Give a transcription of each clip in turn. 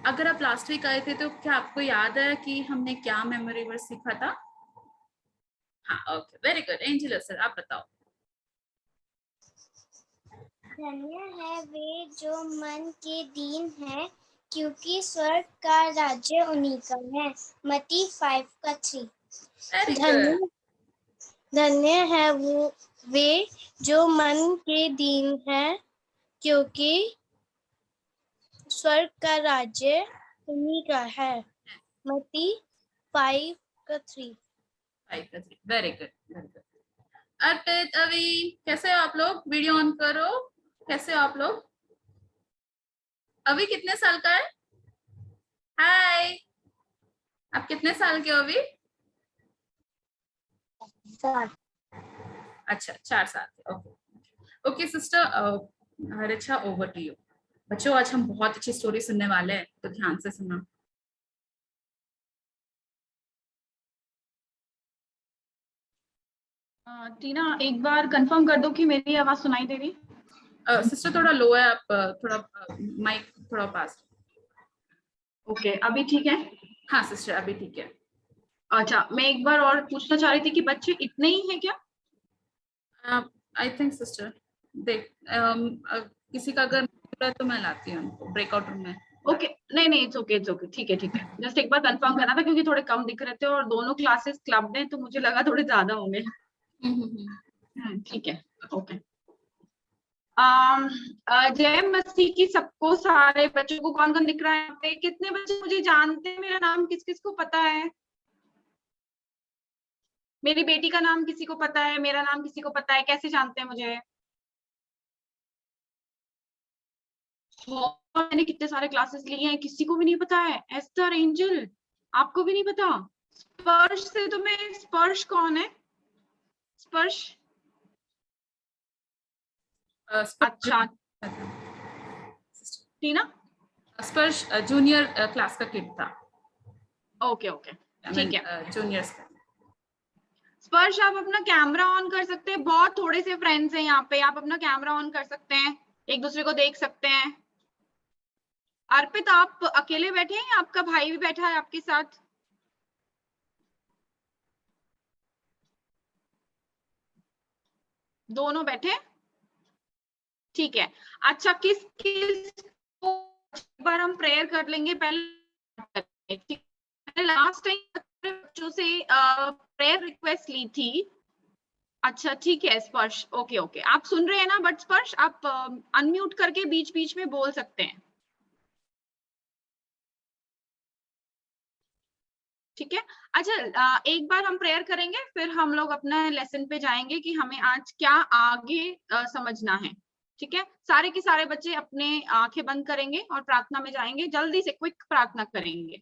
अगर आप last week आए थे तो क्या आपको याद है कि हमने क्या मेमोरी वर्स सीखा था? हाँ, okay, very good. Angela sir, आप बताओ। धन्य है वे जो मन के दीन है, क्योंकि स्वर्ग का राज्य उन्हीं का है। मत्ती 5:3। Very good. धन्य धन्य है वे जो मन के दीन है, क्योंकि स्वर्ग का राज्य उन्हीं का है। मत्ती 5:3। Very good, very good. Arpit, अभी कैसे हो आप लोग? वीडियो ऑन करो। कैसे हो आप लोग? अभी कितने साल का है? हाय, आप कितने साल के हो अभी? अच्छा, 4 साल के। Okay okay sister Richa, over to you. बच्चों, आज हम बहुत अच्छी स्टोरी सुनने वाले हैं, तो ध्यान से सुनना। टीना, एक बार कंफर्म कर दो कि मेरी आवाज सुनाई दे रही? सिस्टर थोड़ा लो है, आप थोड़ा माइक थोड़ा पास। ओके, अभी ठीक है? हाँ सिस्टर, अभी ठीक है। अच्छा, मैं एक बार और पूछना चाह रही थी कि बच्चे इतने ही हैं क्या? आई थिंक सिस्टर, देख किसी का अगर है तो मैं लाती हूँ उनको ब्रेकआउट रूम में। ओके, नहीं नहीं, इट्स ओके, ठीक है। जस्ट एक बार कंफर्म करना था क्योंकि थोड़े कम दिख रहे थे और दोनों क्लासेस क्लब में, तो मुझे लगा थोड़े ज्यादा होंगे। ठीक है, ओके। जय मसीह की सबको, सारे बच्चों को। कौन कौन दिख रहा है यहाँ पे? कितने बच्चे मुझे जानते हैं? मेरा नाम किस किस को पता है? मेरी बेटी का नाम किसी को पता है? मेरा नाम किसी को पता है? कैसे जानते हैं मुझे? मैंने कितने सारे क्लासेस लिए हैं, किसी को भी नहीं पता है। एस्टर, एंजल, आपको भी नहीं पता? स्पर्श से तुम्हें, स्पर्श कौन है? स्पर्श, अच्छा, टीना, स्पर्श जूनियर क्लास का किड था। ओके ओके, ठीक है। जूनियर्स का। स्पर्श, आप अपना कैमरा ऑन कर सकते हैं? बहुत थोड़े से फ्रेंड्स हैं यहाँ पे, आप अपना कैमरा ऑन कर सकते हैं, एक दूसरे को देख सकते हैं। अर्पित, आप अकेले बैठे हैं या आपका भाई भी बैठा है आपके साथ? दोनों बैठे? ठीक है। अच्छा, किस किस को एक बार हम प्रेयर कर लेंगे पहले। मैंने लास्ट टाइम बच्चों से प्रेयर रिक्वेस्ट ली थी। अच्छा ठीक है स्पर्श, ओके ओके, आप सुन रहे हैं ना? बट स्पर्श, आप अनम्यूट करके बीच बीच में बोल सकते हैं, ठीक है? अच्छा, एक बार हम प्रेयर करेंगे, फिर हम लोग अपना लेसन पे जाएंगे कि हमें आज क्या आगे समझना है, ठीक है? सारे के सारे बच्चे अपने आंखें बंद करेंगे और प्रार्थना में जाएंगे। जल्दी से क्विक प्रार्थना करेंगे।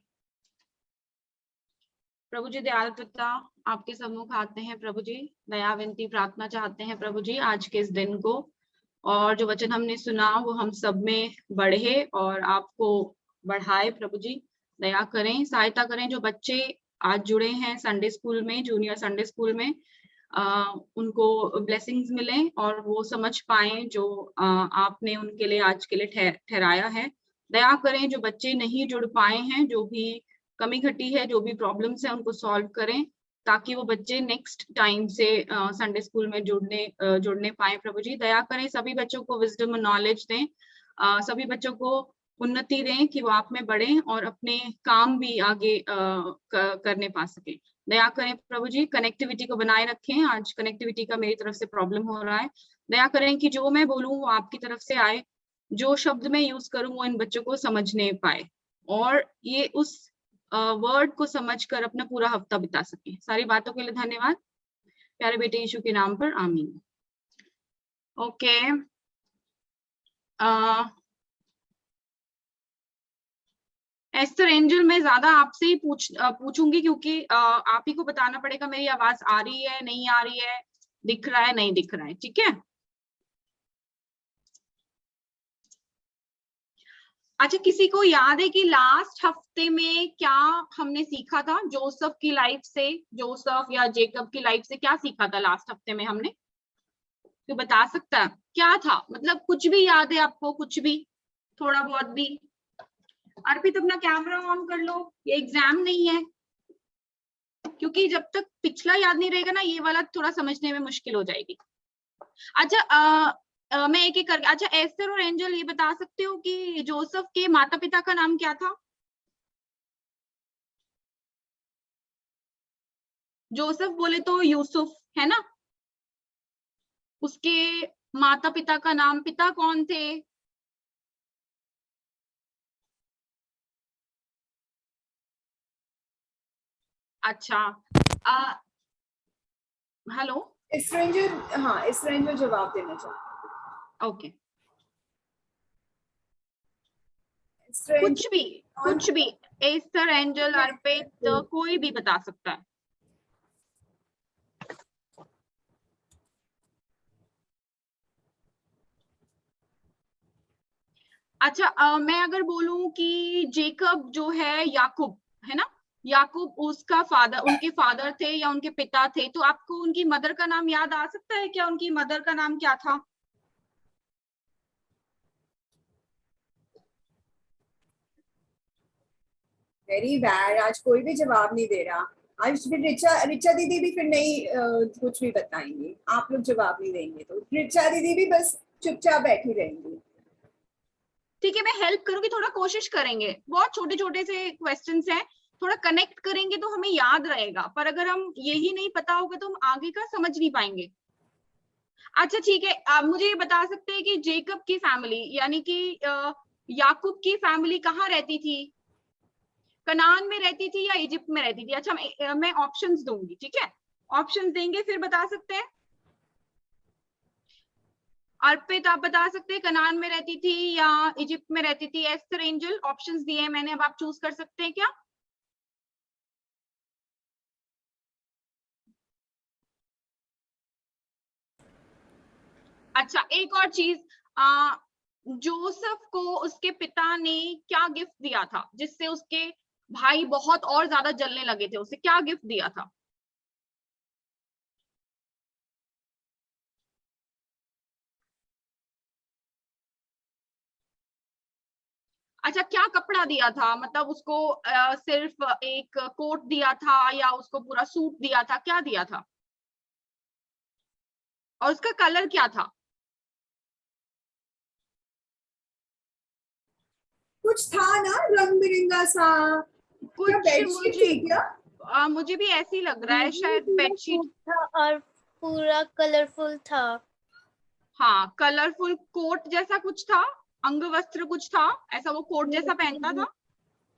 प्रभु जी दयाल पिता, आपके सम्मुख आते हैं प्रभु जी, दया विनती प्रार्थना चाहते हैं प्रभु जी आज के इस दिन को, और जो वचन हमने सुना वो हम सब में बढ़े और आपको बढ़ाए प्रभु जी। दया करें, सहायता करें। जो बच्चे आज जुड़े हैं संडे स्कूल में, जूनियर संडे स्कूल में, उनको ब्लेसिंग्स मिलें और वो समझ पाएं जो आपने उनके लिए आज के लिए ठहराया है। दया करें, जो बच्चे नहीं जुड़ पाए हैं, जो भी कमी घटी है, जो भी प्रॉब्लम्स है, उनको सॉल्व करें ताकि वो बच्चे नेक्स्ट टाइम से संडे स्कूल में जुड़ने पाए प्रभु जी। दया करें, सभी बच्चों को विजडम और नॉलेज दें, सभी बच्चों को उन्नति दें कि वो आप में बढ़ें और अपने काम भी आगे करने पा सके। दया करें प्रभु जी, कनेक्टिविटी को बनाए रखें। आज कनेक्टिविटी का मेरी तरफ से प्रॉब्लम हो रहा है। दया करें कि जो मैं बोलूं वो आपकी तरफ से आए, जो शब्द मैं यूज करूं वो इन बच्चों को समझने पाए और ये उस वर्ड को समझकर अपना पूरा हफ्ता बिता सके। सारी बातों के लिए धन्यवाद, प्यारे बेटे यीशु के नाम पर, आमीन। ओके, एस्टर एंजल, मैं ज्यादा आपसे ही पूछूंगी क्योंकि आप ही को बताना पड़ेगा मेरी आवाज आ रही है, नहीं आ रही है, दिख रहा है, नहीं दिख रहा है, ठीक है? अच्छा, किसी को याद है कि लास्ट हफ्ते में क्या हमने सीखा था जोसेफ की लाइफ से? जोसेफ या जेकब की लाइफ से क्या सीखा था लास्ट हफ्ते में हमने? तो बता सकता है क्या था? मतलब कुछ भी याद है आपको? कुछ भी, थोड़ा बहुत भी? अर्पित अपना कैमरा ऑन कर लो, ये एग्जाम नहीं है, क्योंकि जब तक पिछला याद नहीं रहेगा ना ये वाला थोड़ा समझने में मुश्किल हो जाएगी। अच्छा मैं एक एक करके, अच्छा एस्टर और एंजल ये बता सकते हो कि जोसेफ के माता पिता का नाम क्या था? जोसेफ बोले तो यूसुफ है ना, उसके माता पिता का नाम, पिता कौन थे? अच्छा हेलो, इस रेंज में, हाँ इस रेंज में जवाब देना चाहते ओके, हैं। कुछ भी एस्टर, एंजल, अर्पित, कोई भी बता सकता है। अच्छा मैं अगर बोलूं कि जेकब जो है याकूब है ना, याकूब उसका फादर, उनके फादर थे या उनके पिता थे, तो आपको उनकी मदर का नाम याद आ सकता है क्या? उनकी मदर का नाम क्या था? वेरी बैड, आज कोई भी जवाब नहीं दे रहा। आज फिर रिचा दीदी भी फिर नहीं कुछ भी बताएंगी, आप लोग जवाब नहीं देंगे तो रिचा दीदी भी बस चुपचाप बैठी रहेंगी। ठीक है, मैं हेल्प करूंगी, थोड़ा कोशिश करेंगे, बहुत छोटे छोटे से क्वेश्चंस हैं, थोड़ा कनेक्ट करेंगे तो हमें याद रहेगा, पर अगर हम यही नहीं पता होगा तो हम आगे का समझ नहीं पाएंगे। अच्छा ठीक है, आप मुझे ये बता सकते हैं कि जेकब की फैमिली यानी कि याकूब की फैमिली कहाँ रहती थी? कनान में रहती थी या इजिप्ट में रहती थी? अच्छा मैं ऑप्शंस दूंगी, ठीक है, ऑप्शंस देंगे फिर बता सकते हैं। अर्पित आप बता सकते हैं कनान में रहती थी या इजिप्ट में रहती थी? एस्टर, एंजल, ऑप्शंस दिए हैं मैंने, अब आप चूज कर सकते हैं क्या? अच्छा एक और चीज, जोसेफ को उसके पिता ने क्या गिफ्ट दिया था जिससे उसके भाई बहुत और ज्यादा जलने लगे थे? उसे क्या गिफ्ट दिया था? अच्छा क्या कपड़ा दिया था, मतलब उसको सिर्फ एक कोट दिया था या उसको पूरा सूट दिया था, क्या दिया था? और उसका कलर क्या था? कुछ था ना रंग बिरंगा सा, क्या कुछ बेडशीट थी क्या? मुझे भी ऐसे ही लग रहा है, शायद बेडशीट था और पूरा कलरफुल था। हाँ, कलरफुल कोट जैसा कुछ था, अंग वस्त्र कुछ था ऐसा, वो कोट जैसा पहनता था।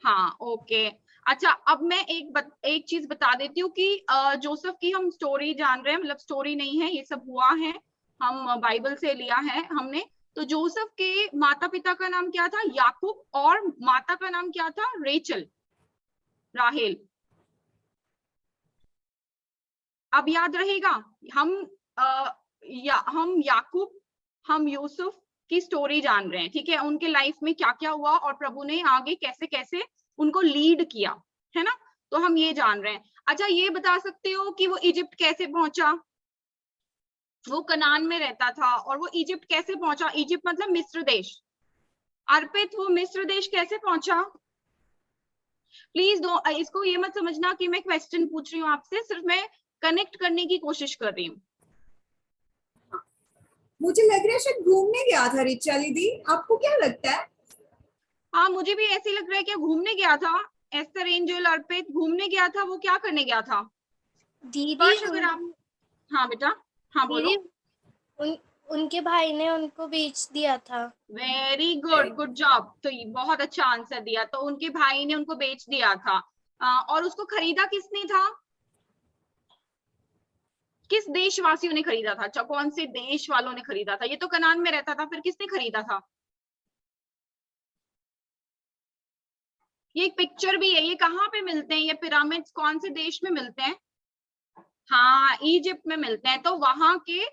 हाँ ओके। अच्छा अब मैं एक चीज बता देती हूँ कि जोसेफ की हम स्टोरी जान रहे हैं, मतलब स्टोरी नहीं है, ये सब हुआ है, हम बाइबल से लिया है हमने। तो जोसेफ के माता पिता का नाम क्या था? याकूब, और माता का नाम क्या था? रेचल, राहेल। अब याद रहेगा, हम हम याकूब, हम यूसुफ की स्टोरी जान रहे हैं, ठीक है, उनके लाइफ में क्या क्या हुआ और प्रभु ने आगे कैसे कैसे उनको लीड किया, है ना, तो हम ये जान रहे हैं। अच्छा ये बता सकते हो कि वो इजिप्ट कैसे पहुंचा? वो कनान में रहता था और वो इजिप्ट कैसे पहुंचा? इजिप्ट मतलब मिस्र देश। अर्पित वो मिस्र देश कैसे पहुंचा? प्लीज दो, इसको ये मत समझना कि मैं क्वेश्चन पूछ रही हूँ आपसे, सिर्फ मैं कनेक्ट करने की कोशिश कर रही हूँ। मुझे लग रहा है शायद घूमने गया था रिचा दीदी, आपको क्या लगता है? हाँ मुझे भी ऐसे लग रहा है, क्या घूमने गया था? एस्टर, एंजल, अर्पित घूमने गया था, वो क्या करने गया था? दीदी अगर आप, हाँ बेटा, हाँ बोलो। उनके भाई ने उनको बेच दिया था। वेरी गुड, गुड जॉब, तो ये बहुत अच्छा आंसर दिया, तो उनके भाई ने उनको बेच दिया था। और उसको खरीदा किसने था? किस देशवासियों ने खरीदा था? अच्छा कौन से देश वालों ने खरीदा था? ये तो कनान में रहता था, फिर किसने खरीदा था? ये एक पिक्चर भी है, ये कहाँ पे मिलते हैं ये पिरामिड्स, कौन से देश में मिलते हैं? हाँ इजिप्ट में मिलते हैं, तो वहां के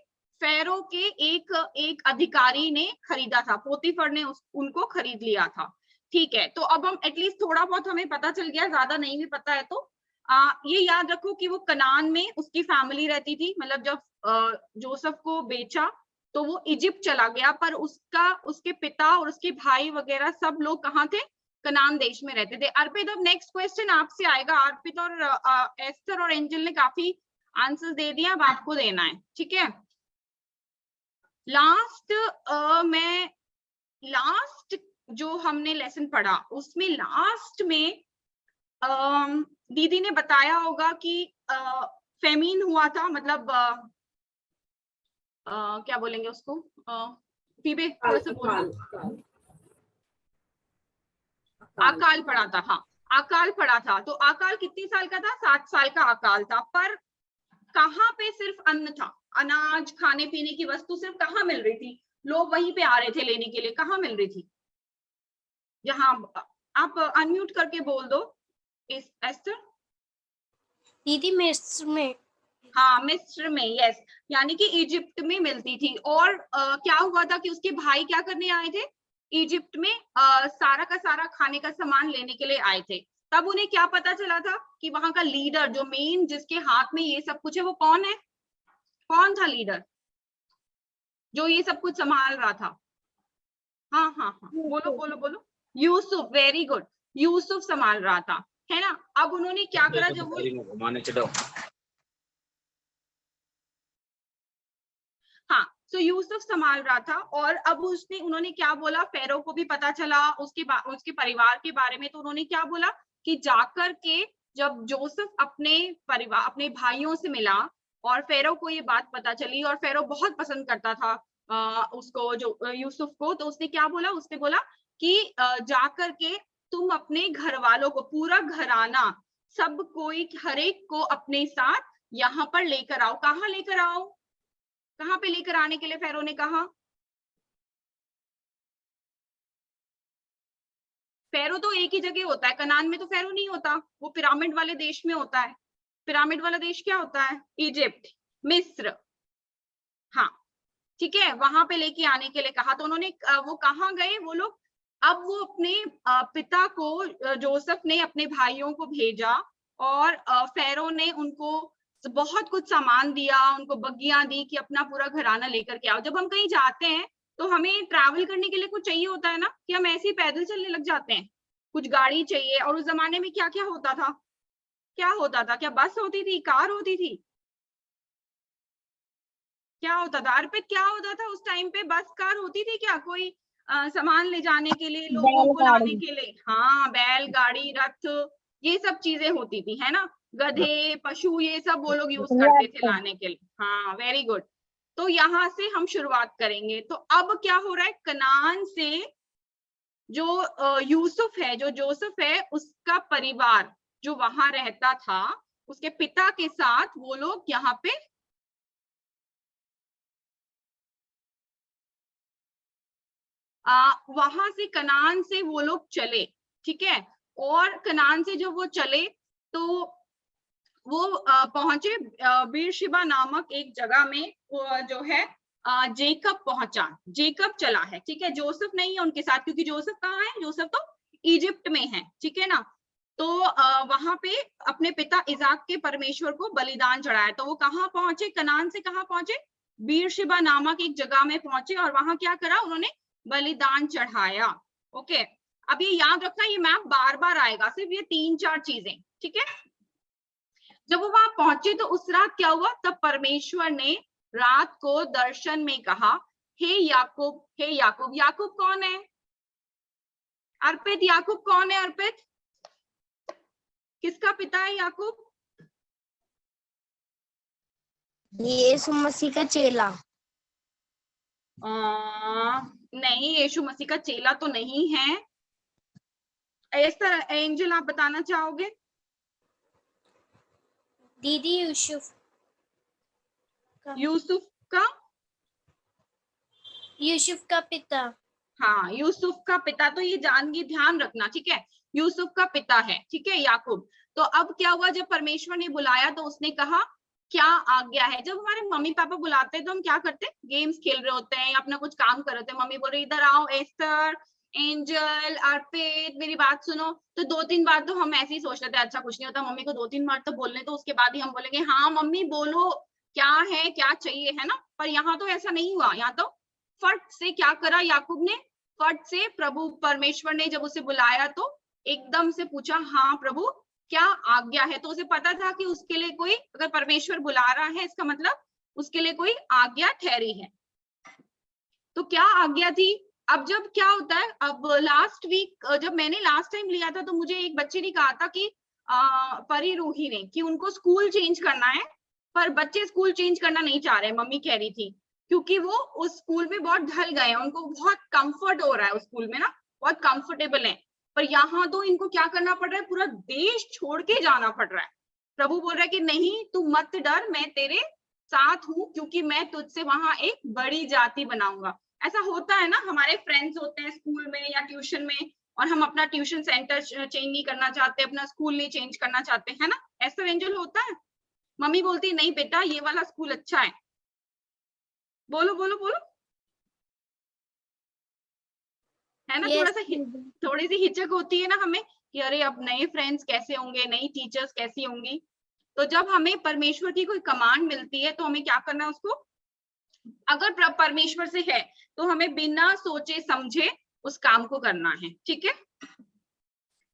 फेरो के एक अधिकारी ने खरीदा था, पोतीफर ने उनको खरीद लिया था। ठीक है, तो अब हम एटलीस्ट थोड़ा बहुत हमें पता चल गया, ज्यादा नहीं भी पता है तो ये याद रखो कि वो कनान में उसकी फैमिली रहती थी, मतलब जब जोसेफ को बेचा तो वो इजिप्ट चला गया, पर उसके पिता और उसके भाई वगैरह सब लोग कहाँ थे? कनान देश में रहते थे। अर्पित, अब नेक्स्ट क्वेश्चन आपसे आएगा। अर्पित और एस्टर और एंजल ने काफी आंसर्स दे दिए, अब आपको देना है, ठीक है। लास्ट जो हमने लेसन पढ़ा उसमें लास्ट में दीदी ने बताया होगा कि फेमीन हुआ था, मतलब क्या बोलेंगे उसको, फीबे थोड़ा सा बोलो। अकाल पड़ा था, हाँ अकाल पड़ा था। तो अकाल कितने साल का था? 7 साल का अकाल था। पर कहाँ पे सिर्फ अन्न था, अनाज खाने पीने की वस्तु सिर्फ कहाँ मिल रही थी? लोग वहीं पे आ रहे थे लेने के लिए, कहाँ मिल रही थी? जहाँ आप अनम्यूट करके बोल दो एस्टर। दीदी मिस्र में। हाँ मिस्र में, यस, यानी कि इजिप्ट में मिलती थी। और क्या हुआ था कि उसके भाई क्या करने आए थे इजिप्ट में, सारा का सारा खाने का सामान लेने के लिए आए थे। तब उन्हें क्या पता चला था कि वहां का लीडर जो मेन जिसके हाथ में ये सब कुछ है वो कौन है? कौन था लीडर जो ये सब कुछ संभाल रहा था? हाँ हाँ हाँ, बोलो बोलो बोलो। यूसुफ, वेरी गुड, यूसुफ संभाल रहा था, है ना। अब उन्होंने क्या करा, जब वो हाँ तो यूसुफ संभाल रहा था और अब उन्होंने क्या बोला, फेरो को भी पता चला उसके परिवार के बारे में। तो उन्होंने क्या बोला कि जाकर के जब जोसेफ अपने भाइयों से मिला और फेरो को ये बात पता चली, और फेरो बहुत पसंद करता था उसको, जो यूसुफ को। तो उसने क्या बोला, उसने बोला कि जाकर के तुम अपने घर वालों को, पूरा घराना, सब कोई, हर एक को अपने साथ यहाँ पर लेकर आओ। कहाँ लेकर आओ? कहाँ पे लेकर आने के लिए फेरो ने कहा? फेरो तो एक ही जगह होता है, कनान में तो फेरो नहीं होता, वो पिरामिड वाले देश में होता है। पिरामिड वाला देश क्या होता है? इजिप्ट, मिस्र, हाँ ठीक है, वहां पे लेके आने के लिए कहा। तो उन्होंने वो कहाँ गए वो लोग? अब वो अपने पिता को, जोसेफ ने अपने भाइयों को भेजा और फेरो ने उनको बहुत कुछ सामान दिया, उनको बग्गियां दी कि अपना पूरा घराना लेकर के आओ। जब हम कहीं जाते हैं तो हमें ट्रैवल करने के लिए कुछ चाहिए होता है ना, कि हम ऐसे ही पैदल चलने लग जाते हैं, कुछ गाड़ी चाहिए। और उस जमाने में क्या क्या होता था? क्या होता था? क्या बस होती थी, कार होती थी, क्या होता था? अर्पित, क्या होता था उस टाइम पे? बस कार होती थी क्या? कोई सामान ले जाने के लिए, लोगों को लाने के लिए? हाँ, बैलगाड़ी, रथ, ये सब चीजें होती थी, है ना। गधे, पशु, ये सब वो लोग यूज करते थे लाने के लिए। हाँ वेरी गुड। तो यहाँ से हम शुरुआत करेंगे। तो अब क्या हो रहा है, कनान से जो यूसुफ है, जो जोसेफ है, उसका परिवार जो वहां रहता था, उसके पिता के साथ वो लोग यहाँ पे वहां से कनान से वो लोग चले, ठीक है। और कनान से जब वो चले तो वो पहुंचे बीरशिबा नामक एक जगह में, जो है जेकब पहुंचा, जेकब चला है, ठीक है। जोसेफ नहीं है उनके साथ, क्योंकि जोसेफ कहाँ है? जोसेफ तो इजिप्ट में है, ठीक है ना। तो वहां पे अपने पिता इजाक के परमेश्वर को बलिदान चढ़ाया। तो वो कहाँ पहुंचे? कनान से कहाँ पहुंचे? बीरशिबा नामक एक जगह में पहुंचे और वहां क्या करा उन्होंने? बलिदान चढ़ाया। ओके, अब ये याद रखना, ये मैप बार बार आएगा, सिर्फ ये 3-4 चीजें, ठीक है। जब वो वहां पहुंचे तो उस रात क्या हुआ? तब परमेश्वर ने रात को दर्शन में कहा, हे याकूब, हे याकूब। याकूब कौन है अर्पित? याकूब कौन है अर्पित? किसका पिता है याकूब? यीशु मसीह का चेला। नहीं, यीशु मसीह का चेला तो नहीं है। एस्टर, एंजल, आप बताना चाहोगे? दीदी यूसुफ का पिता। हाँ, यूसुफ का पिता। तो ये जान के ध्यान रखना, ठीक है, यूसुफ का पिता है, ठीक है, याकूब। तो अब क्या हुआ, जब परमेश्वर ने बुलाया तो उसने कहा क्या आज्ञा है। जब हमारे मम्मी पापा बुलाते हैं तो हम क्या करते हैं? गेम्स खेल रहे होते हैं या अपना कुछ काम कर रहे होते हैं। मम्मी बोल रही इधर आओ एस्टर, एंजल, अर्पित, मेरी बात सुनो। तो 2-3 बार तो हम ऐसे ही सोच रहे थे, अच्छा कुछ नहीं होता, मम्मी को 2-3 बार तो बोलने, तो उसके बाद ही हम बोलेंगे हाँ मम्मी बोलो, क्या है, क्या चाहिए, है ना। पर यहाँ तो ऐसा नहीं हुआ। यहाँ तो फट से क्या करा याकूब ने? फट से प्रभु परमेश्वर ने जब उसे बुलाया तो एकदम से पूछा, हाँ प्रभु क्या आज्ञा है। तो उसे पता था कि उसके लिए कोई, अगर परमेश्वर बुला रहा है इसका मतलब उसके लिए कोई आज्ञा ठहरी है। तो क्या आज्ञा थी? अब जब क्या होता है, अब लास्ट वीक जब मैंने लास्ट टाइम लिया था तो मुझे एक बच्चे ने कहा था कि परी रूही ने, कि उनको स्कूल चेंज करना है, पर बच्चे स्कूल चेंज करना नहीं चाह रहे, मम्मी कह रही थी, क्योंकि वो उस स्कूल में बहुत ढल गए हैं, उनको बहुत कंफर्ट हो रहा है उस स्कूल में ना, बहुत कंफर्टेबल है। पर यहाँ तो इनको क्या करना पड़ रहा है, पूरा देश छोड़ के जाना पड़ रहा है। प्रभु बोल रहा है कि नहीं तू मत डर, मैं तेरे साथ हूँ, क्योंकि मैं तुझसे वहां एक बड़ी जाति बनाऊंगा। ऐसा होता है ना, हमारे फ्रेंड्स होते हैं स्कूल में या ट्यूशन में, और हम अपना ट्यूशन सेंटर चेंज नहीं करना चाहते, अपना स्कूल नहीं चेंज करना चाहते, है ना, ऐसा एंजल होता है। मम्मी बोलती नहीं बेटा ये वाला स्कूल अच्छा है, बोलो बोलो बोलो, है ना। थोड़ी सी हिचक होती है ना हमें कि अरे अब नए फ्रेंड्स कैसे होंगे, नई टीचर्स कैसी होंगी। तो जब हमें परमेश्वर की कोई कमांड मिलती है तो हमें क्या करना है उसको, अगर परमेश्वर से है तो हमें बिना सोचे समझे उस काम को करना है, ठीक है।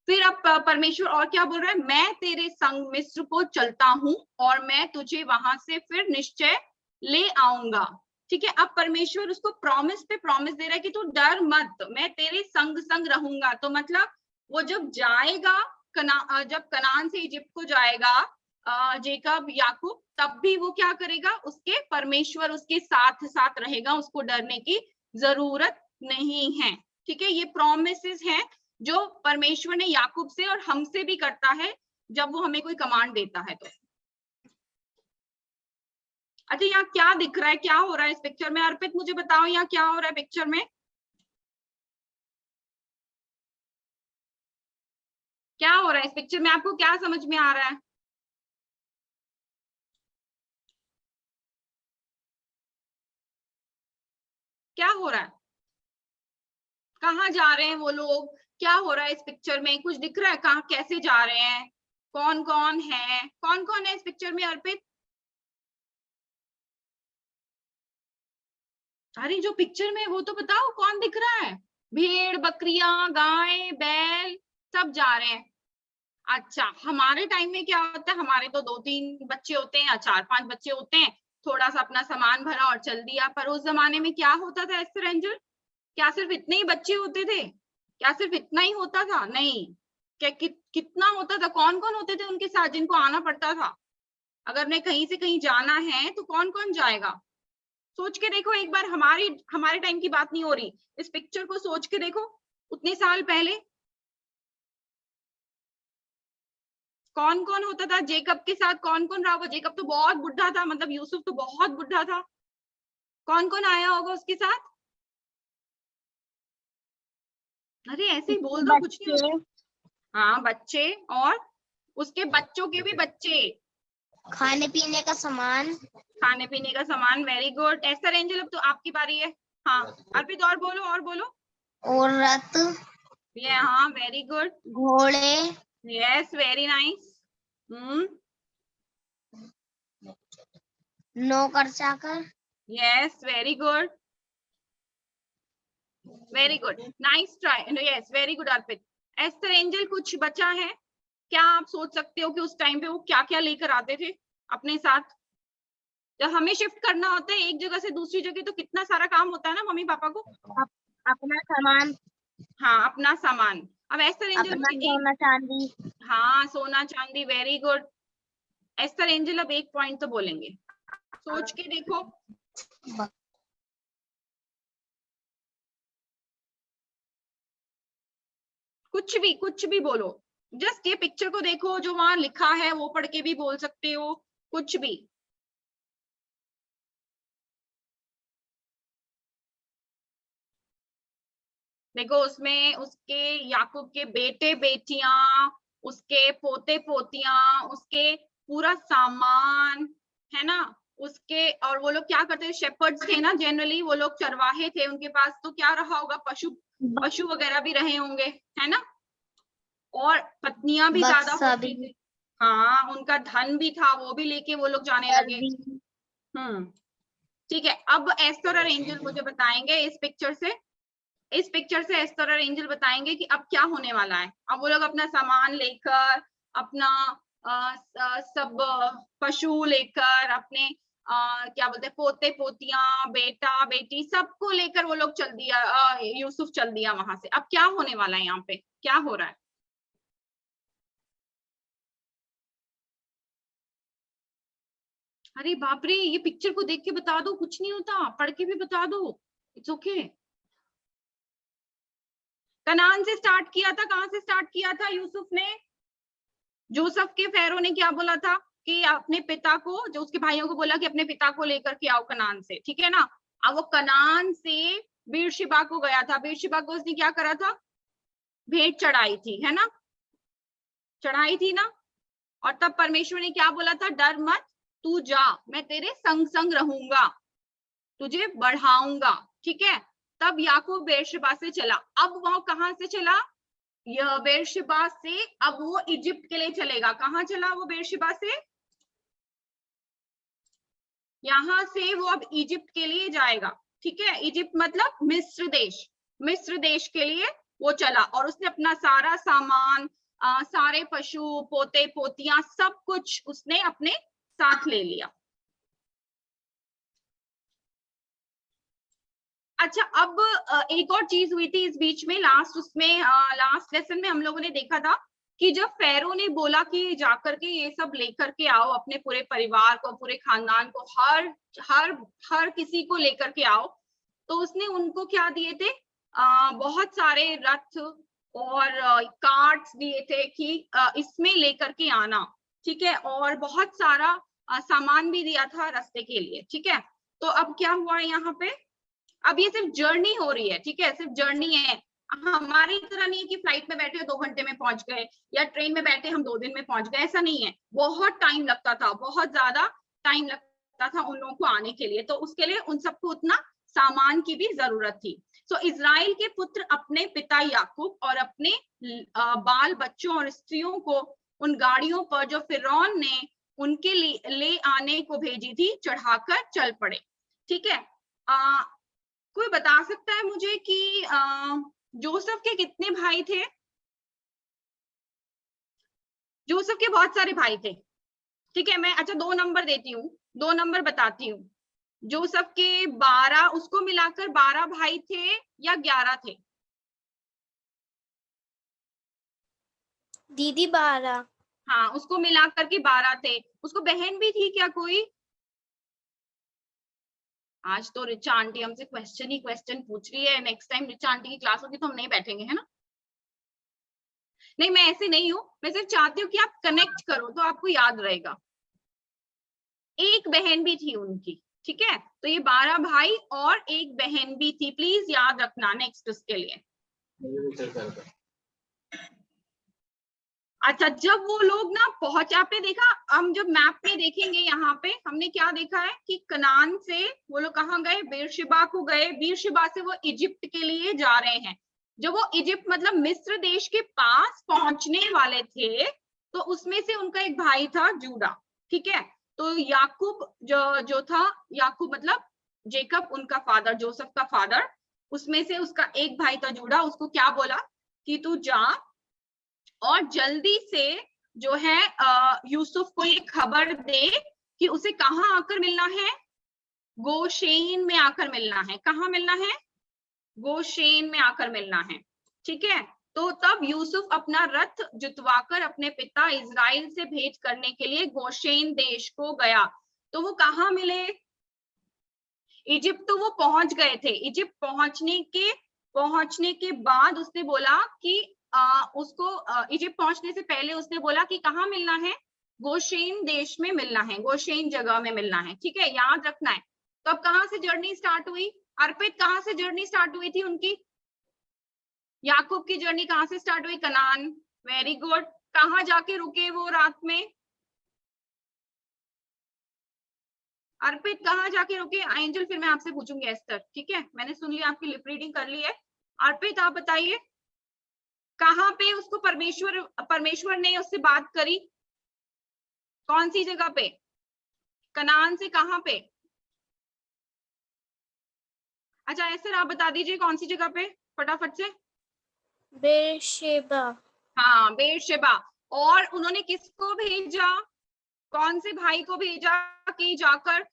फिर अब परमेश्वर और क्या बोल रहा है, मैं तेरे संग मिस्र को चलता हूं और मैं तुझे वहां से फिर निश्चय ले आऊंगा, ठीक है। अब परमेश्वर उसको प्रॉमिस पे प्रॉमिस दे रहा है कि तू डर मत, मैं तेरे संग संग रहूंगा। तो मतलब वो जब जाएगा जब कनान से इजिप्ट को जाएगा जेकब याकूब, तब भी वो क्या करेगा, उसके परमेश्वर उसके साथ साथ रहेगा, उसको डरने की जरूरत नहीं है, ठीक है। ये प्रॉमिसेस हैं जो परमेश्वर ने याकूब से और हमसे भी करता है जब वो हमें कोई कमांड देता है। तो अच्छा यहाँ क्या दिख रहा है, क्या हो रहा है इस पिक्चर में, अर्पित मुझे बताओ यहाँ क्या हो रहा है पिक्चर में, क्या हो रहा है इस पिक्चर में, आपको क्या समझ में आ रहा है? क्या हो रहा है, कहाँ जा रहे हैं वो लोग, क्या हो रहा है इस पिक्चर में, कुछ दिख रहा है, कहाँ कैसे जा रहे हैं, कौन कौन है इस पिक्चर में अर्पित? अरे जो पिक्चर में वो तो बताओ कौन दिख रहा है, भेड़ बकरियां गाय बैल सब जा रहे हैं। अच्छा हमारे टाइम में क्या होता है, हमारे तो 2-3 बच्चे होते हैं या 4-5 बच्चे होते हैं, थोड़ा सा अपना सामान भरा और चल दिया। पर उस जमाने में क्या होता था एस्टर एंजल, क्या सिर्फ इतने ही बच्चे होते थे, क्या सिर्फ इतना ही होता था? नहीं, क्या कितना होता था, कौन कौन होते थे उनके साथ जिनको आना पड़ता था? अगर ने कहीं से कहीं जाना है तो कौन कौन जाएगा, सोच के देखो एक बार, हमारे टाइम की बात नहीं हो रही, इस पिक्चर को सोच के देखो, उतने साल पहले कौन कौन होता था जेकब के साथ, कौन कौन रहा होगा? जेकब तो बहुत बुढ़ा था, मतलब यूसुफ तो बहुत बुढ़ा था, कौन कौन आया होगा उसके साथ? अरे ऐसे ही बोल दो, कुछ नहीं। हाँ बच्चे, और उसके बच्चों के भी बच्चे, खाने पीने का सामान, खाने पीने का सामान, वेरी गुड। एस्टर एंजल अब तो आपकी बारी है। हाँ अर्पित और बोलो और बोलो। और रथ, ये हाँ वेरी गुड, घोड़े, यस वेरी नाइस। नौकर चाकर, yes very good, very good, nice try, yes very good Arpit. Esther Angel कुछ बचा है क्या, आप सोच सकते हो कि उस टाइम पे वो क्या क्या लेकर आते थे अपने साथ? जब हमें शिफ्ट करना होता है एक जगह से दूसरी जगह तो कितना सारा काम होता है ना मम्मी पापा को। अपना सामान, हाँ अपना सामान। अब एस्टर एंजल अपना सोना चांदी, हाँ सोना चांदी, वेरी गुड। एस्टर एंजल अब एक पॉइंट तो बोलेंगे, सोच के देखो। कुछ भी बोलो, जस्ट ये पिक्चर को देखो, जो वहां लिखा है वो पढ़ के भी बोल सकते हो, कुछ भी। देखो उसमें उसके याकूब के बेटे बेटियां, उसके पोते पोतियां, उसके पूरा सामान, है ना, उसके, और वो लोग क्या करते थे, शेपर्ड्स थे ना जनरली, वो लोग चरवाहे थे, उनके पास तो क्या रहा होगा, पशु वगैरह भी रहे होंगे, है ना, और पत्नियां भी ज्यादा होती थी, हाँ उनका धन भी था, वो भी लेके वो लोग जाने लगे। ठीक है। अब एस्टर और एंजल मुझे बताएंगे इस पिक्चर से इस पिक्चर से एस्तर और एंजल बताएंगे कि अब क्या होने वाला है। अब वो लोग अपना सामान लेकर, अपना सब पशु लेकर, अपने क्या बोलते हैं पोते पोतियां, बेटा बेटी, सबको लेकर वो लोग चल दिया, यूसुफ चल दिया वहां से। अब क्या होने वाला है, यहाँ पे क्या हो रहा है? अरे बाप रे, ये पिक्चर को देख के बता दो, कुछ नहीं होता, पढ़ के भी बता दो, इट्स ओके। कनान से स्टार्ट किया था, कहां से स्टार्ट किया था यूसुफ ने? जोसेफ के फेरो ने क्या बोला था कि अपने पिता को, जो उसके भाइयों को बोला कि अपने पिता को लेकर के आओ कनान से, ठीक है ना। अब वो कनान से बीरशिबा को गया था। बीरशिबा को उसने क्या करा था? भेंट चढ़ाई थी, है ना, चढ़ाई थी ना। और तब परमेश्वर ने क्या बोला था? डर मत, तू जा, मैं तेरे संग संग रहूंगा, तुझे बढ़ाऊंगा, ठीक है। तब याकूब बेरशेबा से चला। अब वो कहां से चला? यह बेरशेबा से अब वो इजिप्ट के लिए चलेगा। कहां चला वो बेरशेबा से? यहां से वो अब इजिप्ट के लिए जाएगा, ठीक है। इजिप्ट मतलब मिस्र देश, मिस्र देश के लिए वो चला। और उसने अपना सारा सामान, सारे पशु, पोते पोतियां, सब कुछ उसने अपने साथ ले लिया। अच्छा, अब एक और चीज हुई थी इस बीच में, लास्ट लेसन में हम लोगों ने देखा था कि जब फेरो ने बोला कि जाकर के ये सब लेकर के आओ, अपने पूरे परिवार को, पूरे खानदान को, हर किसी को लेकर के आओ, तो उसने उनको क्या दिए थे? बहुत सारे रथ और कार्ट्स दिए थे कि इसमें लेकर के आना, ठीक है। और बहुत सारा सामान भी दिया था रास्ते के लिए, ठीक है। तो अब क्या हुआ है यहाँ पे? अब ये सिर्फ जर्नी हो रही है, ठीक है, सिर्फ जर्नी है। हमारी तरह नहीं है कि फ्लाइट में बैठे 2 घंटे में पहुंच गए, या ट्रेन में बैठे हम 2 दिन में पहुंच गए, ऐसा नहीं है। बहुत टाइम लगता था, बहुत ज्यादा टाइम लगता था उन लोगों को आने के लिए। तो उसके लिए उन सबको उतना सामान की भी जरूरत थी। तो इजराइल के पुत्र अपने पिता याकूब और अपने बाल बच्चों और स्त्रियों को उन गाड़ियों पर जो फिरौन ने उनके लिए ले आने को भेजी थी, चढ़ाकर चल पड़े, ठीक है। कोई बता सकता है मुझे कि जोसेफ के कितने भाई थे? जोसेफ के बहुत सारे भाई थे, ठीक है। मैं 2 नंबर देती हूँ, 2 नंबर बताती हूँ। जोसेफ के 12, उसको मिलाकर 12 भाई थे या 11 थे? दीदी 12। हाँ, उसको मिलाकर के 12 थे। उसको बहन भी थी क्या कोई? आज तो रिचा आंटी हमसे क्वेश्चन ही क्वेश्चन पूछ रही है। नेक्स्ट टाइम रिचा आंटी की क्लास होगी तो हम नहीं बैठेंगे, है ना। नहीं, मैं ऐसे नहीं हूं, मैं सिर्फ चाहती हूँ कि आप कनेक्ट करो तो आपको याद रहेगा। एक बहन भी थी उनकी, ठीक है। तो ये 12 भाई और एक बहन भी थी, प्लीज याद रखना नेक्स्ट उसके लिए। अच्छा, जब वो लोग ना पहुंचे, आपने देखा, हम जब मैप में देखेंगे यहाँ पे हमने क्या देखा है कि कनान से वो लोग कहाँ गए? बेरशिबा को गए। बेरशिबा से वो इजिप्ट के लिए जा रहे हैं। जब वो इजिप्ट मतलब मिस्र देश के पास पहुंचने वाले थे, तो उसमें से उनका एक भाई था जूडा, ठीक है। तो याकूब जो था, याकूब मतलब जेकब, उनका फादर, जोसेफ का फादर, उसमें से उसका एक भाई था जूडा। उसको क्या बोला कि तू जा और जल्दी से जो है यूसुफ को ये खबर दे कि उसे कहाँ आकर मिलना है? गोशेन में आकर मिलना है। कहाँ मिलना है? गोशेन में आकर मिलना है, ठीक है। तो तब यूसुफ अपना रथ जुतवाकर अपने पिता इजराइल से भेंट करने के लिए गोशेन देश को गया। तो वो कहाँ मिले? इजिप्ट तो वो पहुंच गए थे। इजिप्ट पहुंचने के बाद उसने बोला कि उसको इजिप्ट पहुंचने से पहले उसने बोला कि कहाँ मिलना है? गोशेन देश में मिलना है, गोशेन जगह में मिलना है, ठीक है, याद रखना है। तो अब कहाँ से जर्नी स्टार्ट हुई? अर्पित, कहाँ से जर्नी स्टार्ट हुई थी उनकी? याकूब की जर्नी कहाँ से स्टार्ट हुई? कनान। Very good. कहाँ जाके रुके वो रात में? अर्पित, कहाँ जाके रुके? एंजल, फिर मैं आपसे पूछूंगी एस्तर, ठीक है। मैंने सुन लिया, आपकी लिप रीडिंग कर ली है। अर्पित, आप बताइए कहाँ पे उसको परमेश्वर ने उससे बात करी? कौन सी जगह पे? कनान से कहाँ पे? अच्छा एस्तर, आप बता दीजिए कौन सी जगह पे? फटाफट से। बेरशेबा। हाँ, बेरशेबा। और उन्होंने किसको भेजा, कौन से भाई को भेजा कि जाकर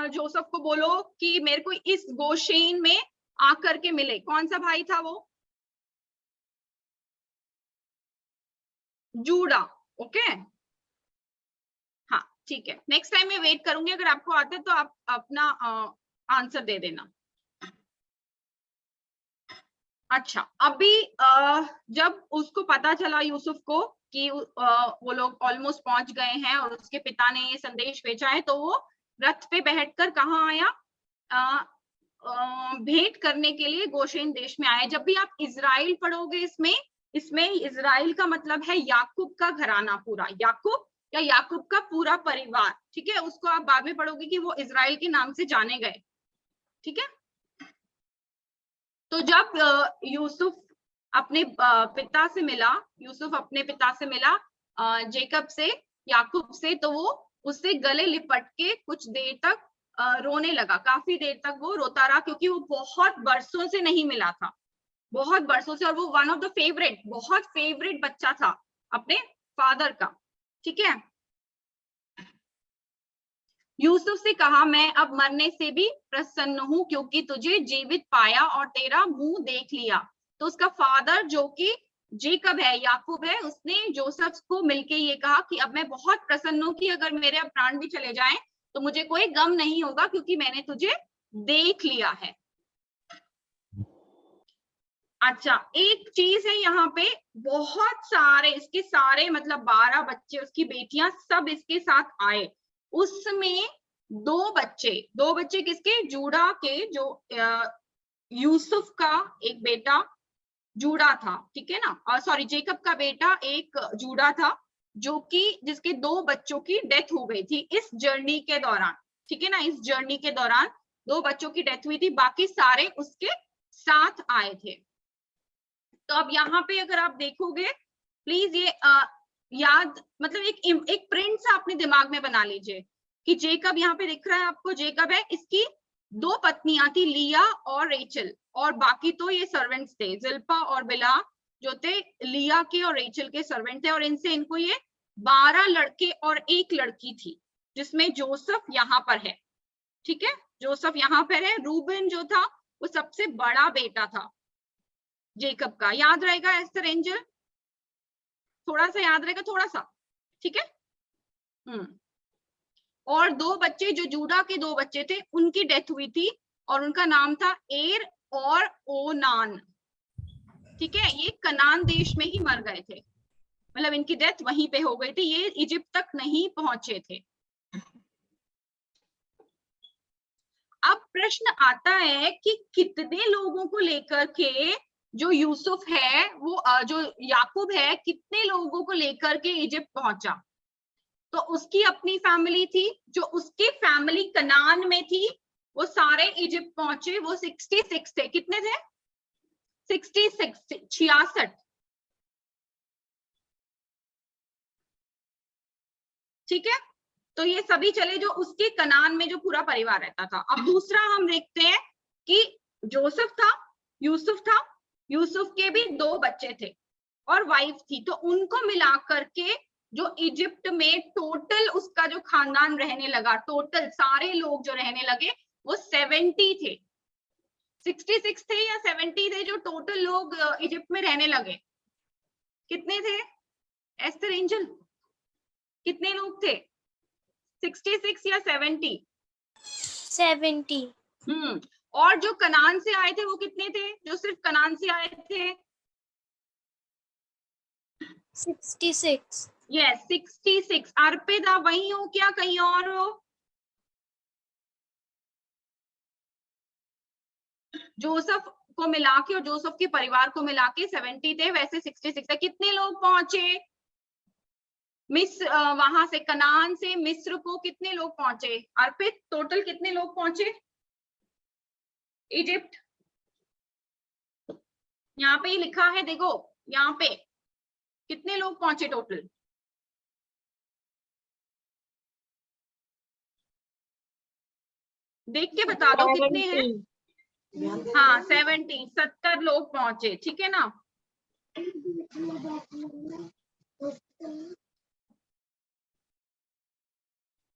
जोसेफ को बोलो कि मेरे को इस गोशेन में आकर के मिले? कौन सा भाई था वो? जूडा। ओके, हाँ ठीक है, नेक्स्ट टाइम मैं वेट करूंगी, अगर आपको आते तो आप अपना आंसर दे देना। अच्छा, अभी जब उसको पता चला यूसुफ को कि वो लोग ऑलमोस्ट पहुंच गए हैं और उसके पिता ने ये संदेश भेजा है, तो वो रथ पे बैठकर कहाँ आया? भेंट करने के लिए गोशेन देश में आए। जब भी आप इजराइल पढ़ोगे, इसमें इजराइल का मतलब है याकूब का घराना पूरा, याकूब या याकूब का पूरा परिवार, ठीक है। उसको आप बाद में पढ़ोगे कि वो इजराइल के नाम से जाने गए, ठीक है। तो जब यूसुफ अपने पिता से मिला, जेकब से, याकूब से, तो वो उससे गले लिपट के कुछ देर तक रोने लगा। काफी देर तक वो रोता रहा, क्योंकि वो बहुत बरसों से नहीं मिला था, बहुत बरसों से, और वो वन ऑफ द फेवरेट, बहुत फेवरेट बच्चा था अपने फादर का, ठीक है। यूसुफ से कहा, मैं अब मरने से भी प्रसन्न हूं, क्योंकि तुझे जीवित पाया और तेरा मुंह देख लिया। तो उसका फादर जो कि जेकब है, याकूब है, उसने जोसेफ को मिलके ये कहा कि अब मैं बहुत प्रसन्न हूं कि अगर मेरे अब प्राण भी चले जाएं तो मुझे कोई गम नहीं होगा, क्योंकि मैंने तुझे देख लिया है। अच्छा, एक चीज है यहाँ पे, बहुत सारे इसके सारे मतलब 12 बच्चे, उसकी बेटियां सब इसके साथ आए। उसमें दो बच्चे किसके? जूडा के, जो यूसुफ का एक बेटा जूडा था, ठीक है ना, सॉरी, जेकब का बेटा एक जूडा था, जो कि जिसके 2 बच्चों की डेथ हो गई थी इस जर्नी के दौरान, ठीक है ना। इस जर्नी के दौरान 2 बच्चों की डेथ हुई थी, बाकी सारे उसके साथ आए थे। तो अब यहाँ पे अगर आप देखोगे, प्लीज ये याद, मतलब एक प्रिंट सा अपने दिमाग में बना लीजिए कि जेकब यहाँ पे दिख रहा है आपको, जेकब है, इसकी 2 पत्नियां थी, लिया और रेचल, और बाकी तो ये सर्वेंट्स थे, जिल्पा और बिला जो थे लिया के और रेचल के सर्वेंट थे, और इनको ये 12 लड़के और 1 लड़की थी, जिसमें जोसेफ यहाँ पर है, ठीक है। जोसेफ यहाँ पर है। रूबन जो था वो सबसे बड़ा बेटा था जेकब का, याद रहेगा एस्टर एंजल, थोड़ा सा याद रहेगा, थोड़ा सा, ठीक है। और 2 बच्चे जो जूडा के 2 बच्चे थे, उनकी डेथ हुई थी, और उनका नाम था एर और ओनान, ठीक है। ये कनान देश में ही मर गए थे, मतलब इनकी डेथ वहीं पे हो गई थी, ये इजिप्ट तक नहीं पहुंचे थे। अब प्रश्न आता है कि कितने लोगों को लेकर के जो यूसुफ है, वो जो याकूब है, कितने लोगों को लेकर के इजिप्ट पहुंचा? तो उसकी अपनी फैमिली थी, जो उसकी फैमिली कनान में थी, वो सारे इजिप्ट पहुंचे, वो 66 थे। कितने थे? 66, ठीक है। तो ये सभी चले जो उसके कनान में जो पूरा परिवार रहता था। अब दूसरा हम देखते हैं कि जोसेफ था, यूसुफ के भी 2 बच्चे थे और वाइफ थी, तो उनको मिलाकर के जो इजिप्ट में टोटल उसका जो खानदान रहने लगा, टोटल सारे लोग जो रहने लगे वो 70 थे। 66 थे या 70 थे जो टोटल लोग इजिप्ट में रहने लगे? कितने थे एस्टर एंजल, कितने लोग थे? 66 या 70? 70। और जो कनान से आए थे वो कितने थे, जो सिर्फ कनान से आए थे? 66। यस, 66। अर्पिता वही हो क्या, कहीं और हो? जोसेफ को मिला के और जोसेफ के परिवार को मिला के 70 थे, वैसे 66 है। कितने लोग पहुंचे मिस्र, वहां से कनान से मिस्र को कितने लोग पहुंचे? अर्पित, टोटल कितने लोग पहुंचे इजिप्ट? यहाँ पे ही लिखा है, देखो यहाँ पे कितने लोग पहुंचे टोटल? देख के बता दो कितने हैं। हाँ 70 लोग पहुंचे, ठीक है ना।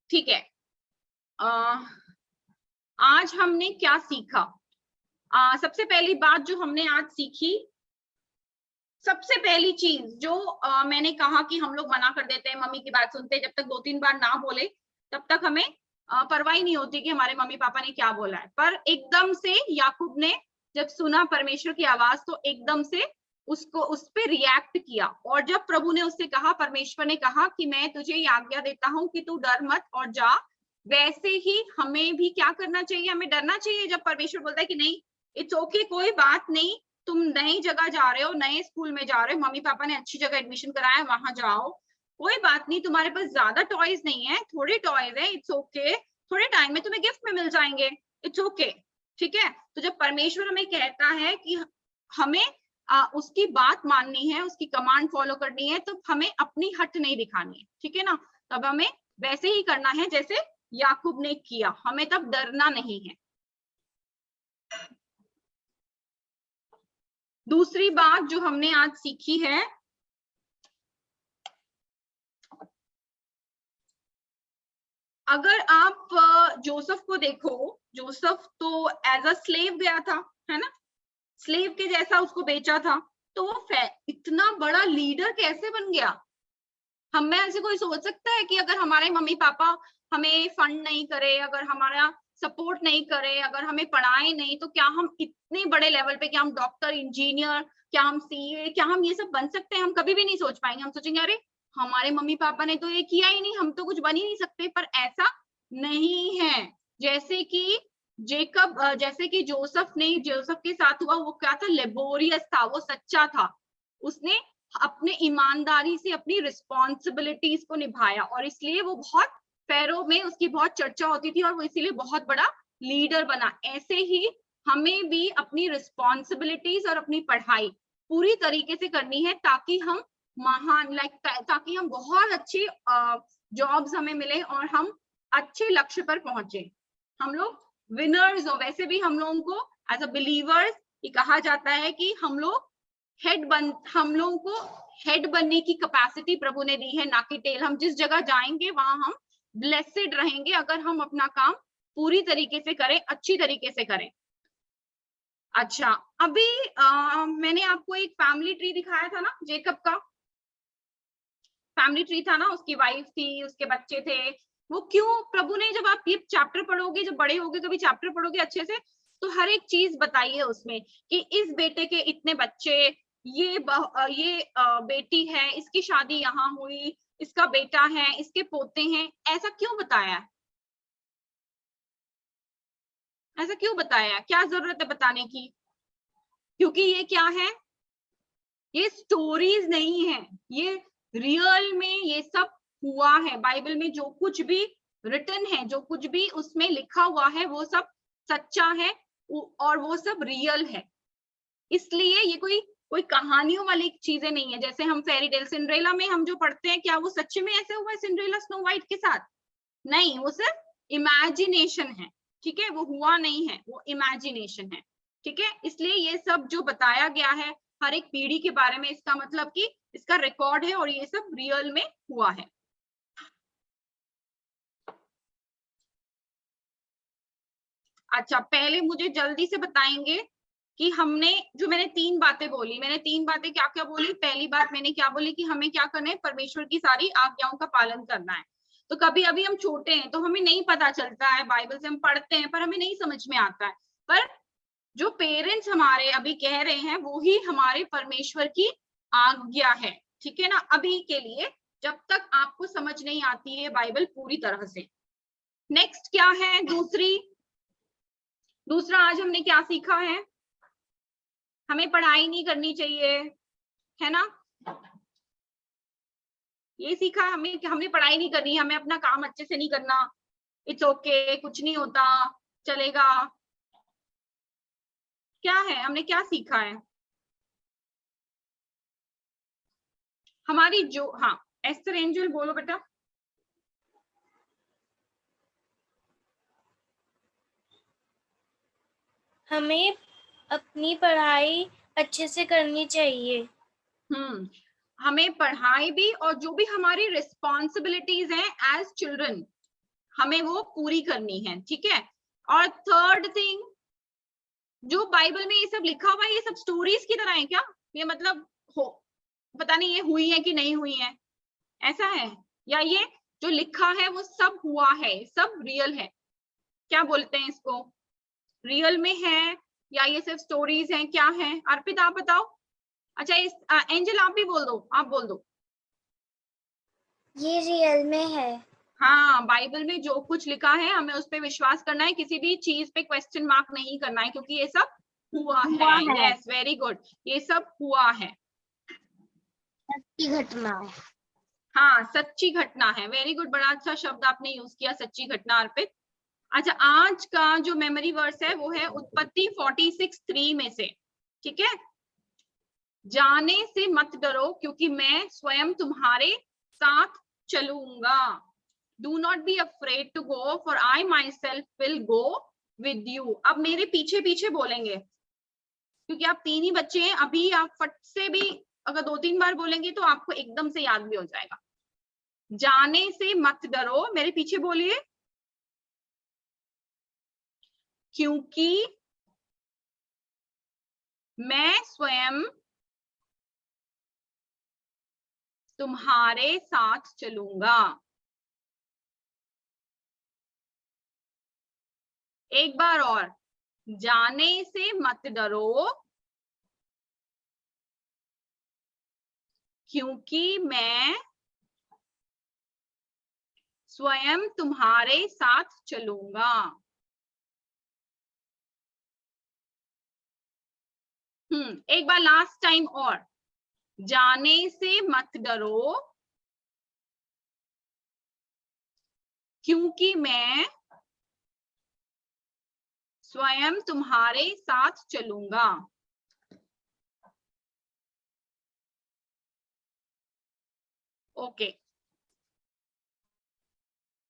ठीक है, आज हमने क्या सीखा? सबसे पहली बात जो हमने आज सीखी, सबसे पहली चीज जो मैंने कहा कि हम लोग मना कर देते हैं, मम्मी की बात सुनते हैं, जब तक 2-3 बार ना बोले तब तक हमें परवाह नहीं होती कि हमारे मम्मी पापा ने क्या बोला है। पर एकदम से याकूब ने जब सुना परमेश्वर की आवाज तो एकदम से उसको उस पे रिएक्ट किया। और जब प्रभु ने उससे कहा, परमेश्वर ने कहा कि मैं तुझे ये आज्ञा देता हूं कि तू डर मत और जा, वैसे ही हमें भी क्या करना चाहिए? हमें डरना चाहिए जब परमेश्वर बोलता है कि नहीं इट्स ओके, कोई बात नहीं, तुम नई जगह जा रहे हो, नए स्कूल में जा रहे हो, मम्मी पापा ने अच्छी जगह एडमिशन कराया है, वहां जाओ, कोई बात नहीं, तुम्हारे पास ज्यादा टॉयज नहीं है, थोड़े टॉयज है, इट्स ओके, थोड़े टाइम में तुम्हें गिफ्ट में मिल जाएंगे, इट्स ओके, ठीक है। तो जब परमेश्वर हमें कहता है कि हमें उसकी बात माननी है, उसकी कमांड फॉलो करनी है, तो हमें अपनी हट नहीं दिखानी है, ठीक है ना। तब हमें वैसे ही करना है जैसे याकूब ने किया, हमें तब डरना नहीं है। दूसरी बात जो हमने आज सीखी है, अगर आप जोसेफ को देखो, जोसेफ तो एज अ स्लेव गया था, है ना, स्लेव के जैसा उसको बेचा था, तो वो इतना बड़ा लीडर कैसे बन गया? हम में ऐसे कोई सोच सकता है कि अगर हमारे मम्मी पापा हमें फंड नहीं करे, अगर हमारा सपोर्ट नहीं करे, अगर हमें पढ़ाए नहीं, तो क्या हम इतने बड़े लेवल पे, क्या हम डॉक्टर, इंजीनियर, क्या हम सीए, क्या हम ये सब बन सकते हैं? हम कभी भी नहीं सोच पाएंगे। हम सोचेंगे अरे हमारे मम्मी पापा ने तो ये किया ही नहीं, हम तो कुछ बन ही नहीं सकते। पर ऐसा नहीं है। जैसे कि जेकब, जैसे कि जोसेफ के साथ हुआ, वो क्या था? लेबोरियस था, वो सच्चा था, उसने अपने ईमानदारी से अपनी रिस्पॉन्सिबिलिटीज को निभाया और इसलिए वो बहुत, फेरो में उसकी बहुत चर्चा होती थी और वो इसीलिए बहुत बड़ा लीडर बना। ऐसे ही हमें भी अपनी रिस्पॉन्सिबिलिटीज और अपनी पढ़ाई पूरी तरीके से करनी है ताकि हम महान, ताकि हम बहुत अच्छी जॉब्स हमें मिले और हम अच्छे लक्ष्य पर पहुंचे, हम लोग विनर्स हो। वैसे भी हम लोगों को एज अ बिलीवर्स ये कहा जाता है कि हम लोग हम लोगों को हेड बनने की कैपेसिटी प्रभु ने दी है, ना कि टेल। हम जिस जगह जाएंगे वहां हम ब्लेसेड रहेंगे अगर हम अपना काम पूरी तरीके से करें, अच्छी तरीके से करें। अच्छा, अभी मैंने आपको एक फैमिली ट्री दिखाया था ना, जेकब का फैमिली ट्री था ना, उसकी वाइफ थी, उसके बच्चे थे। वो क्यों प्रभु ने, जब आप ये चैप्टर पढ़ोगे, जब बड़े होगे कभी चैप्टर पढ़ोगे अच्छे से, तो हर एक चीज बताई है उसमें कि इस बेटे के इतने बच्चे, ये बेटी है, इसकी शादी यहाँ हुई, इसका बेटा है, इसके पोते हैं। ऐसा क्यों बताया है? ऐसा क्यों बताया? क्या जरूरत है बताने की? क्योंकि ये क्या है, ये स्टोरीज नहीं है, ये रियल में ये सब हुआ है। बाइबल में जो कुछ भी रिटन है, जो कुछ भी उसमें लिखा हुआ है, वो सब सच्चा है और वो सब रियल है। इसलिए ये कोई कहानियों वाली चीजें नहीं है। जैसे हम फेरी टेल, सिंड्रेला में हम जो पढ़ते हैं, क्या वो सच्चे में ऐसे हुआ है सिंड्रेला स्नो व्हाइट के साथ? नहीं, वो सिर्फ इमेजिनेशन है, ठीक है, वो हुआ नहीं है, वो इमेजिनेशन है, ठीक है। इसलिए ये सब जो बताया गया है हर एक पीढ़ी के बारे में, इसका मतलब कि इसका रिकॉर्ड है और ये सब रियल में हुआ है। अच्छा, पहले मुझे जल्दी से बताएंगे कि मैंने 3 बातें बोली, मैंने 3 बातें क्या क्या बोली? पहली बात मैंने क्या बोली कि हमें क्या करना है, परमेश्वर की सारी आज्ञाओं का पालन करना है। तो कभी अभी हम छोटे हैं तो हमें नहीं पता चलता है, बाइबल से हम पढ़ते हैं पर हमें नहीं समझ में आता है। पर जो पेरेंट्स हमारे अभी कह रहे हैं वो ही हमारे परमेश्वर की आज्ञा है, ठीक है ना, अभी के लिए, जब तक आपको समझ नहीं आती है बाइबल पूरी तरह से। नेक्स्ट क्या है? दूसरा आज हमने क्या सीखा है? हमें पढ़ाई नहीं करनी चाहिए, है ना, ये सीखा हमने पढ़ाई नहीं करनी, हमें अपना काम अच्छे से नहीं करना, इट्स ओके, कुछ नहीं होता, चलेगा। क्या है, हमने क्या सीखा है? हमारी जो, हाँ एस्टर एंजल बोलो बेटा। हमें अपनी पढ़ाई अच्छे से करनी चाहिए। हमें पढ़ाई भी और जो भी हमारी रिस्पॉन्सिबिलिटीज हैं एज चिल्ड्रन हमें वो पूरी करनी है, ठीक है। और थर्ड थिंग, जो बाइबल में ये सब लिखा हुआ है ये सब स्टोरीज की तरह है क्या? ये मतलब हो पता नहीं ये हुई है कि नहीं हुई है, ऐसा है? या ये जो लिखा है वो सब हुआ है, सब रियल है? क्या बोलते हैं इसको, रियल में है या ये सिर्फ स्टोरीज हैं, क्या है? अर्पित आप बताओ। अच्छा इस एंजल आप भी बोल दो, आप बोल दो। ये रियल में है। हाँ, बाइबल में जो कुछ लिखा है हमें उस पे विश्वास करना है, किसी भी चीज पे क्वेश्चन मार्क नहीं करना है, क्योंकि ये सब हुआ है। यस, वेरी गुड, ये सब हुआ है, सच्ची घटना है। हाँ सच्ची घटना है। वेरी गुड, बड़ा अच्छा शब्द आपने यूज किया, सच्ची घटना, अर्पित। अच्छा, आज का जो मेमोरी वर्स है वो है उत्पत्ति 46:3 में से, ठीक है। जाने से मत डरो क्योंकि मैं स्वयं तुम्हारे साथ चलूंगा। Do not be afraid to go, for I myself will go with you. अब मेरे पीछे पीछे बोलेंगे, क्योंकि आप 3 ही बच्चे हैं, अभी आप फट से भी अगर 2-3 बार बोलेंगे तो आपको एकदम से याद भी हो जाएगा। जाने से मत डरो, मेरे पीछे बोलिए। क्योंकि मैं स्वयं तुम्हारे साथ चलूंगा। एक बार और, जाने से मत डरो क्योंकि मैं स्वयं तुम्हारे साथ चलूंगा। एक बार लास्ट टाइम और, जाने से मत डरो क्योंकि मैं स्वयं तुम्हारे साथ चलूंगा। ओके,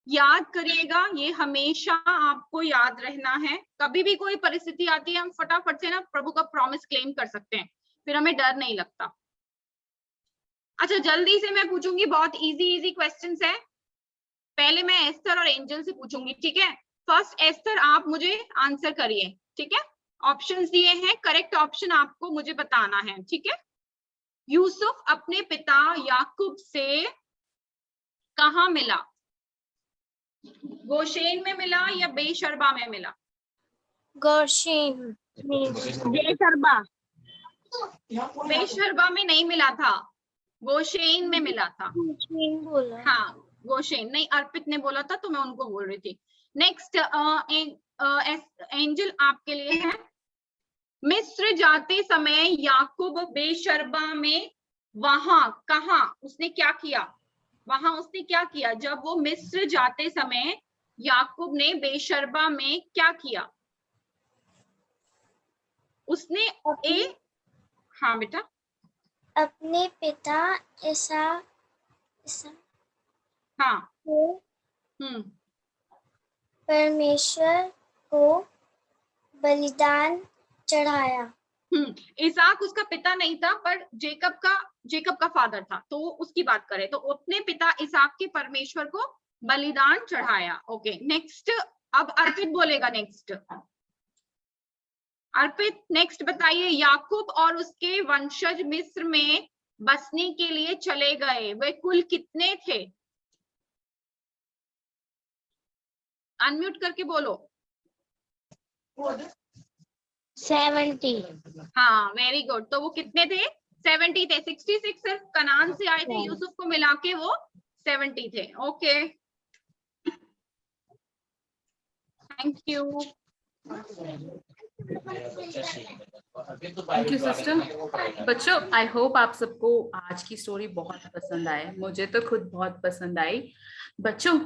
याद करिएगा, ये हमेशा आपको याद रहना है। कभी भी कोई परिस्थिति आती है हम फटाफट से ना प्रभु का प्रॉमिस क्लेम कर सकते हैं, फिर हमें डर नहीं लगता। अच्छा, जल्दी से मैं पूछूंगी, बहुत इजी क्वेश्चंस है। पहले मैं एस्टर और एंजल से पूछूंगी, ठीक है। फर्स्ट एस्टर, आप मुझे आंसर करिए, ठीक है। ऑप्शंस दिए हैं, करेक्ट ऑप्शन आपको मुझे बताना है, ठीक है। यूसुफ अपने पिता याकूब से कहाँ मिला? गोशेन में मिला या बेशरबा में मिला? गोशेन में। बेशरबा। बेशरबा में नहीं मिला था, गोशेन में मिला था। गोशेन बोला। हाँ, गोशेन नहीं, अर्पित ने बोला था तो मैं उनको बोल रही थी। नेक्स्ट एंजल आपके लिए है, मिस्र जाते समय याकूब बेशरबा में वहां कहा उसने क्या किया? वहां उसने क्या किया जब वो मिस्र जाते समय याकूब ने बेशरबा में क्या किया? उसने हाँ बेटा, अपने पिता ईसा हाँ को परमेश्वर को बलिदान चढ़ाया। इसाक उसका पिता नहीं था, पर जेकब का फादर था, तो उसकी बात करें तो अपने पिता इसाक के परमेश्वर को बलिदान चढ़ाया। ओके, नेक्स्ट, अब अर्पित बोलेगा। नेक्स्ट अर्पित, नेक्स्ट बताइए, याकूब और उसके वंशज मिस्र में बसने के लिए चले गए, वे कुल कितने थे? अनम्यूट करके बोलो। 70। हाँ, वेरी गुड, तो वो कितने थे? 70 थे। 66 सिर्फ कनान से आए थे, यूसुफ को मिला के वो 70 थे। Okay, thank you. Thank you sister. बच्चों, आई होप आप सबको आज की स्टोरी बहुत पसंद आए, मुझे तो खुद बहुत पसंद आई। बच्चों,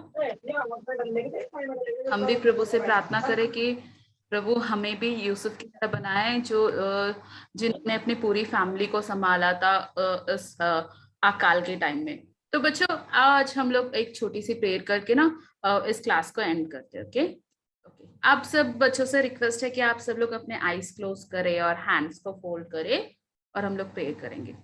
हम भी प्रभु से प्रार्थना करें कि प्रभु हमें भी यूसुफ की तरह बनाए, जो जिन्होंने अपनी पूरी फैमिली को संभाला था इस अकाल के टाइम में। तो बच्चों, आज हम लोग एक छोटी सी प्रेयर करके ना इस क्लास को एंड करते हैं। Okay Okay. आप सब बच्चों से रिक्वेस्ट है कि आप सब लोग अपने आईज क्लोज करें और हैंड्स को फोल्ड करें और हम लोग प्रे करेंगे।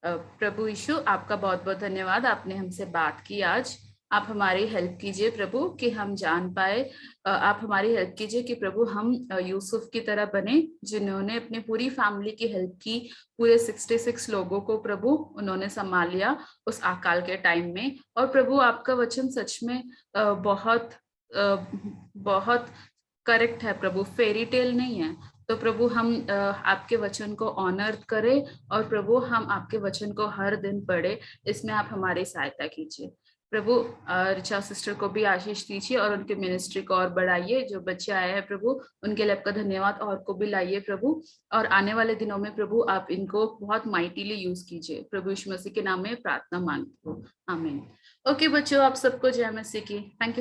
प्रभु यीशु, आपका बहुत बहुत धन्यवाद, आपने हमसे बात की आज। आप हमारी हेल्प कीजिए प्रभु कि हम जान पाए, आप हमारी हेल्प कीजिए कि प्रभु हम यूसुफ की तरह बने, जिन्होंने अपनी पूरी फैमिली की हेल्प की। पूरे 66 लोगों को प्रभु उन्होंने संभाल लिया उस अकाल के टाइम में। और प्रभु आपका वचन सच में बहुत बहुत करेक्ट है प्रभु, फेरी टेल नहीं है। तो प्रभु हम आपके वचन को ऑनर करें और प्रभु हम आपके वचन को हर दिन पढ़े, इसमें आप हमारी सहायता कीजिए प्रभु। रिचा सिस्टर को भी आशीष दीजिए और उनके मिनिस्ट्री को और बढ़ाइए। जो बच्चे आए हैं प्रभु उनके लिए आपका धन्यवाद, और को भी लाइए प्रभु। और आने वाले दिनों में प्रभु आप इनको बहुत माइटीली यूज कीजिए। प्रभु यीशु मसीह के नाम में प्रार्थना मांगती हूँ, आमीन। ओके बच्चों, आप सबको जय मसीह की। Thank you.